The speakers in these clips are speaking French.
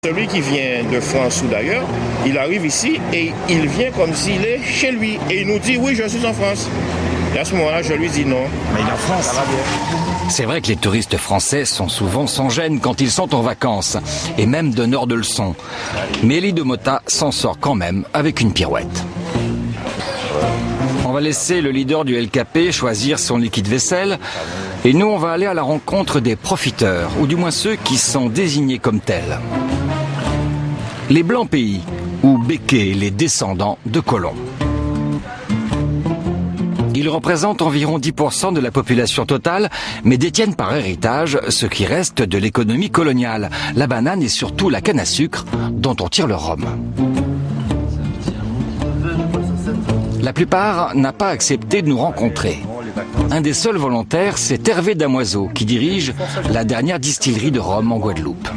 Celui qui vient de France ou d'ailleurs, il arrive ici et il vient comme s'il est chez lui. Et il nous dit, oui, je suis en France. Et à ce moment-là, je lui dis non. Mais il est en France. Ça va bien. C'est vrai que les touristes français sont souvent sans gêne quand ils sont en vacances, et même donneurs de leçons. Mais Elie de Mota s'en sort quand même avec une pirouette. On va laisser le leader du LKP choisir son liquide vaisselle, et nous on va aller à la rencontre des profiteurs, ou du moins ceux qui sont désignés comme tels. Les Blancs Pays, ou Békés, les descendants de colons. Ils représentent environ 10% de la population totale, mais détiennent par héritage ce qui reste de l'économie coloniale, la banane et surtout la canne à sucre, dont on tire le rhum. La plupart n'a pas accepté de nous rencontrer. Un des seuls volontaires, c'est Hervé Damoiseau, qui dirige la dernière distillerie de rhum en Guadeloupe.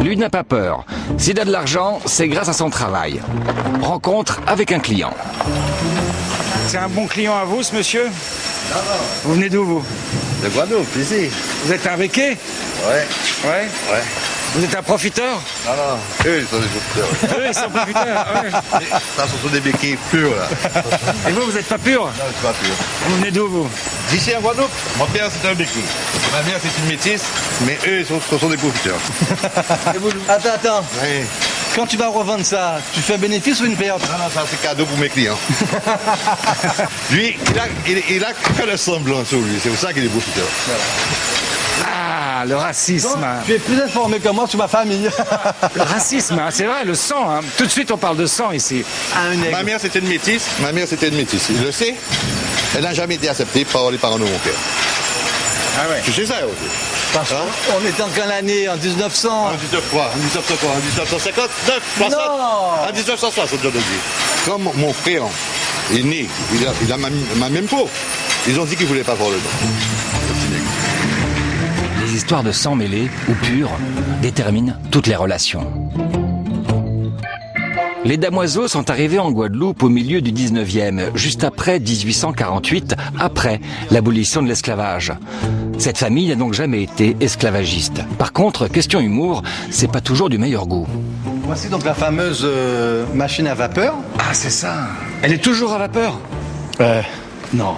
Lui n'a pas peur. S'il a de l'argent, c'est grâce à son travail. Rencontre avec un client. C'est un bon client à vous, ce monsieur? Non. Vous venez d'où, vous? De Guadeloupe, ici. Vous êtes un béquet? Ouais. Vous êtes un profiteur? Non. Eux, ils sont des profiteurs. Eux, ils sont profiteurs, ouais. Ça, ce sont des béquilles purs, là. Et vous n'êtes pas pur? Non, je suis pas pur. Vous venez d'où, vous? D'ici en Guadeloupe, mon père, c'est un béquille. Ma mère, c'est une métisse, mais eux, ce sont des profiteurs. Attends. Oui. Quand tu vas revendre ça, tu fais un bénéfice ou une perte? Non, ça, c'est cadeau pour mes clients. Lui, il a que le semblant sur lui. C'est pour ça qu'il est profiteur. Voilà. Ah, le racisme. Donc, tu es plus informé que moi sur ma famille. Le racisme, hein, c'est vrai, le sang. Hein. Tout de suite, on parle de sang ici. Ma mère, c'était une métisse. Il le sait. Elle n'a jamais été acceptée par les parents de mon père. Ah ouais. Tu sais ça aussi? Parce qu'on était en quelle année? En 1900? En 1959, 60? Non. En 1960, je dois dire. Quand mon frère est né, il a ma même peau. Ils ont dit qu'ils ne voulaient pas voir le nom. Les histoires de sang mêlé ou pur déterminent toutes les relations. Les Damoiseaux sont arrivés en Guadeloupe au milieu du 19e, juste après 1848, après l'abolition de l'esclavage. Cette famille n'a donc jamais été esclavagiste. Par contre, question humour, c'est pas toujours du meilleur goût. Voici donc la fameuse machine à vapeur. Ah, c'est ça. Elle est toujours à vapeur? Non.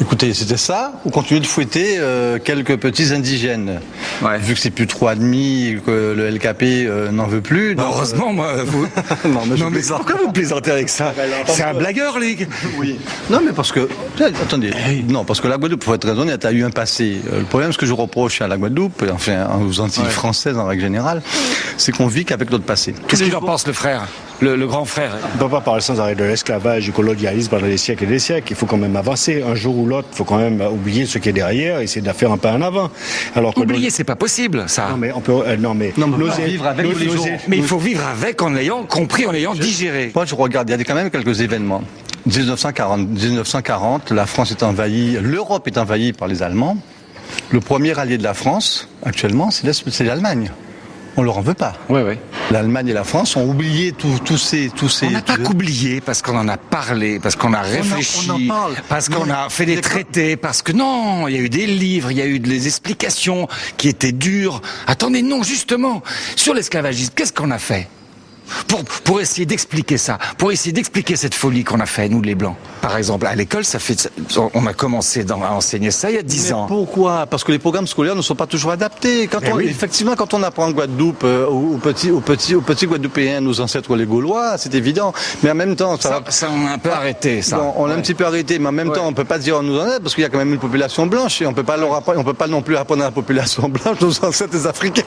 Écoutez, c'était ça, ou continuer de fouetter quelques petits indigènes. Ouais. Vu que c'est plus 3,5, que le LKP n'en veut plus. Donc, heureusement, moi, vous... non, mais pourquoi vous plaisantez avec ça? C'est un blagueur, Ligue. Oui. Non, mais parce que... Attendez. Non, parce que la Guadeloupe, pour être très honnête, a eu un passé. Le problème, ce que je reproche à la Guadeloupe, enfin aux Antilles françaises en règle générale, c'est qu'on vit qu'avec notre passé. Qu'est-ce qu'il en pense, le frère? Le grand frère? On ne peut pas parler sans arrêt de l'esclavage, du colonialisme pendant des siècles et des siècles. Il faut quand même avancer. Un jour ou l'autre, il faut quand même oublier ce qui est derrière et essayer de faire un pas en avant. Alors que oublier, c'est pas possible, ça. Non, mais on peut... vivre avec tous les jours. Mais il faut vivre avec en l'ayant compris, en l'ayant digéré. Moi, je regarde, il y a quand même quelques événements. 1940, la France est envahie, l'Europe est envahie par les Allemands. Le premier allié de la France, actuellement, c'est l'Allemagne. On leur en veut pas. Oui. L'Allemagne et la France ont oublié tous ces. On n'a pas qu'oublié parce qu'on en a parlé, parce qu'on a réfléchi, on en parle. parce qu'on a fait des traités, parce que non, il y a eu des livres, il y a eu des explications qui étaient dures. Attendez, non, justement, sur l'esclavagisme, qu'est-ce qu'on a fait pour essayer d'expliquer ça, pour essayer d'expliquer cette folie qu'on a fait, nous les Blancs. Par exemple, à l'école, on a commencé à enseigner ça il y a 10 ans. Pourquoi? Parce que les programmes scolaires ne sont pas toujours adaptés. Effectivement, quand on apprend en Guadeloupe, aux petits Guadeloupéens, nos ancêtres les Gaulois, c'est évident. Mais en même temps, ça on a un peu arrêté, ça. Bon, on a un petit peu arrêté, mais en même temps, on peut pas dire où nous en êtes, parce qu'il y a quand même une population blanche, et on peut pas non plus apprendre à la population blanche nos ancêtres les Africains.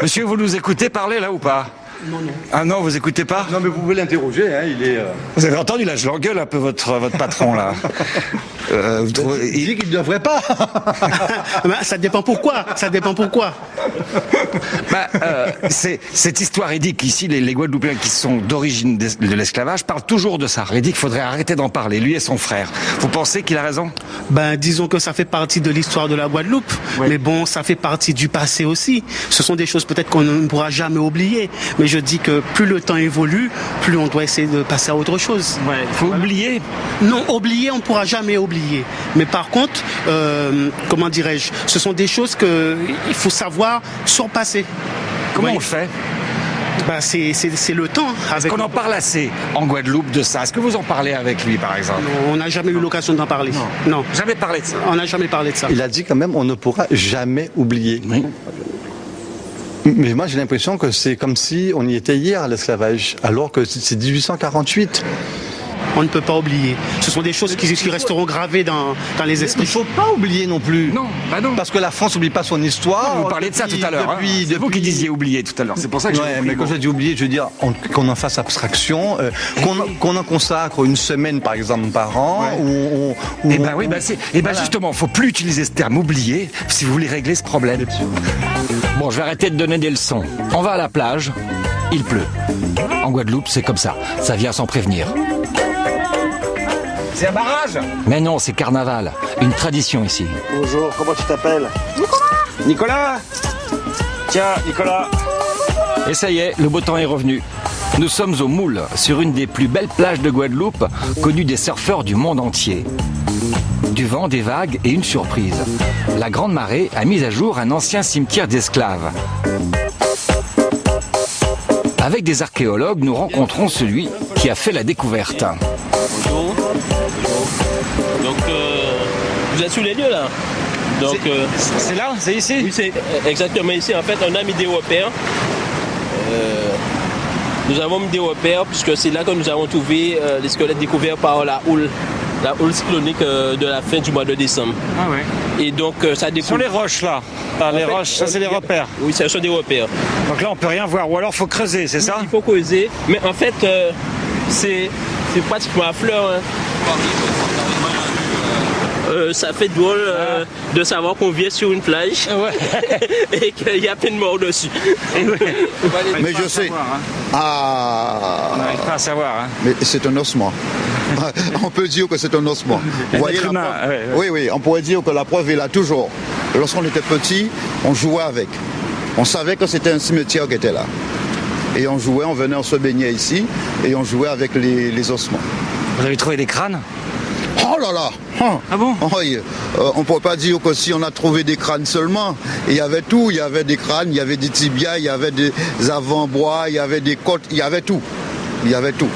Monsieur, vous nous écoutez parler là ou pas? Non. Ah non, vous écoutez pas? Non, mais vous pouvez l'interroger, hein, il est... Vous avez entendu, là, je l'engueule un peu votre patron, là. Il dit qu'il ne devrait pas. Ça dépend pourquoi. Cette histoire, il dit qu'ici, les Guadeloupéens qui sont d'origine de l'esclavage parlent toujours de ça. Il dit qu'il faudrait arrêter d'en parler, lui et son frère. Vous pensez qu'il a raison? Disons que ça fait partie de l'histoire de la Guadeloupe, mais bon, ça fait partie du passé aussi. Ce sont des choses peut-être qu'on ne pourra jamais oublier. Mais je dis que plus le temps évolue, plus on doit essayer de passer à autre chose. Il faut oublier. Non, oublier, on ne pourra jamais oublier. Mais par contre, comment dirais-je, ce sont des choses qu'il faut savoir surpasser. Comment on le fait? C'est le temps. Est-ce qu'on en parle assez en Guadeloupe de ça? Est-ce que vous en parlez avec lui, par exemple? Non, on n'a jamais eu l'occasion d'en parler. Non. Jamais parlé de ça. On n'a jamais parlé de ça. Il a dit quand même on ne pourra jamais oublier. Oui. Mais moi j'ai l'impression que c'est comme si on y était hier à l'esclavage, alors que c'est 1848. On ne peut pas oublier. Ce sont des choses qui resteront gravées dans les Il ne esprits. faut pas oublier non plus. Non, bah non. Parce que la France n'oublie pas son histoire. Vous parliez de ça tout à l'heure. C'est vous qui disiez oublier tout à l'heure. C'est pour ça que Ouais, mais quand j'ai dit oublier, je veux dire qu'on en fasse abstraction, qu'on en consacre une semaine par exemple par an. Eh ben oui, justement, faut plus utiliser ce terme oublier si vous voulez régler ce problème. Bon, je vais arrêter de donner des leçons. On va à la plage, il pleut. En Guadeloupe, c'est comme ça. Ça vient sans prévenir. C'est un barrage? Mais non, c'est carnaval. Une tradition ici. Bonjour, comment tu t'appelles? Nicolas? Tiens, Nicolas. Et ça y est, le beau temps est revenu. Nous sommes au Moule, sur une des plus belles plages de Guadeloupe, connue des surfeurs du monde entier. Du vent, des vagues et une surprise. La Grande Marée a mis à jour un ancien cimetière d'esclaves. Avec des archéologues, nous rencontrons celui qui a fait la découverte. Bonjour. Donc, vous êtes sous les lieux là. Donc, c'est là? C'est ici? oui, c'est exactement ici. En fait, on a mis des repères. Nous avons mis des repères puisque c'est là que nous avons trouvé les squelettes découverts par la houle cyclonique de la fin du mois de décembre. Ah ouais. Et donc, ça découvre. Sur les roches là. Les roches, ça c'est des repères. Oui, ce sont des repères. Donc là on peut rien voir. Ou alors faut creuser, c'est ça? Il faut creuser. Mais en fait, c'est pratiquement à fleur. Hein. Ça fait drôle de savoir qu'on vient sur une plage et qu'il y a plein de morts dessus. Mais je sais. On n'arrive pas à savoir. Hein. Mais c'est un ossement. On peut dire que c'est un ossement. Vous voyez la humain, preuve? Oui, on pourrait dire que la preuve est là toujours. Lorsqu'on était petit, on jouait avec. On savait que c'était un cimetière qui était là. Et on jouait, on venait, on se baignait ici et on jouait avec les ossements. Vous avez trouvé des crânes? Oh là là! Ah bon? Oui, on ne pourrait pas dire que si on a trouvé des crânes seulement. Il y avait tout. Il y avait des crânes, il y avait des tibias, il y avait des avant-bras, il y avait des côtes, il y avait tout. Il y avait tout.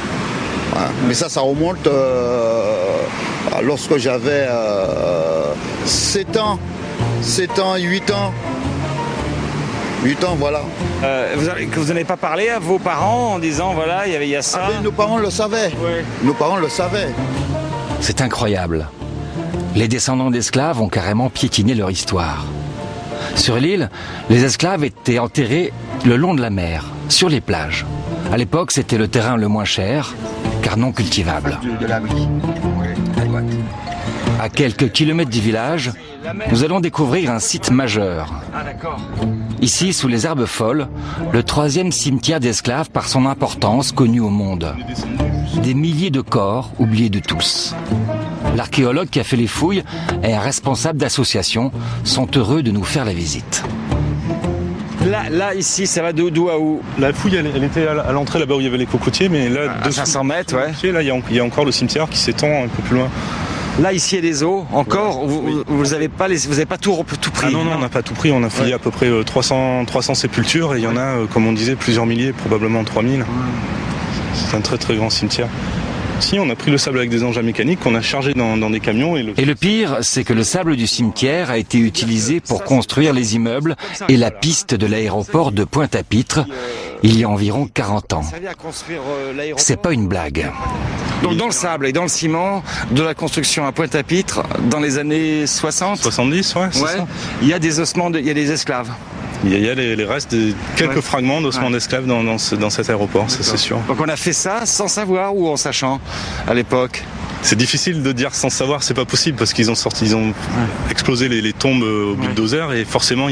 Voilà. Mais ça remonte lorsque j'avais 7 ans, 8 ans. 8 ans, voilà. Vous n'en avez pas parlé à vos parents en disant voilà, il y a ça? Ah, mais nos parents le savaient. Ouais. Nos parents le savaient. C'est incroyable. Les descendants d'esclaves ont carrément piétiné leur histoire. Sur l'île, les esclaves étaient enterrés le long de la mer, sur les plages. À l'époque, c'était le terrain le moins cher, car non cultivable. À quelques kilomètres du village, nous allons découvrir un site majeur. Ici, sous les herbes folles, le 3e cimetière d'esclaves par son importance connu au monde. Des milliers de corps oubliés de tous. L'archéologue qui a fait les fouilles et un responsable d'association sont heureux de nous faire la visite. Là, ici, ça va d'où à où? La fouille, elle était à l'entrée là-bas où il y avait les cocotiers, mais là, À 500 mètres, ouais. Là, il y a encore le cimetière qui s'étend un peu plus loin. Là, ici, il y a des os, encore. Vous avez pas tout pris? Ah non, on n'a pas tout pris. On a fouillé à peu près 300 sépultures et il y en a, comme on disait, plusieurs milliers, probablement 3000. C'est un très très grand cimetière. Si, on a pris le sable avec des engins mécaniques qu'on a chargé dans des camions. Et le pire, c'est que le sable du cimetière a été utilisé pour construire les immeubles et la piste de l'aéroport de Pointe-à-Pitre il y a environ 40 ans. C'est pas une blague. Donc dans le sable et dans le ciment de la construction à Pointe-à-Pitre dans les années 60 70, ouais, c'est ça. Il y a des ossements, il y a des esclaves. Il y a les restes de quelques fragments d'ossements d'esclaves dans cet aéroport, ça c'est sûr. Donc on a fait ça sans savoir ou en sachant à l'époque? C'est difficile de dire sans savoir, c'est pas possible parce qu'ils ont explosé les tombes au bulldozer et forcément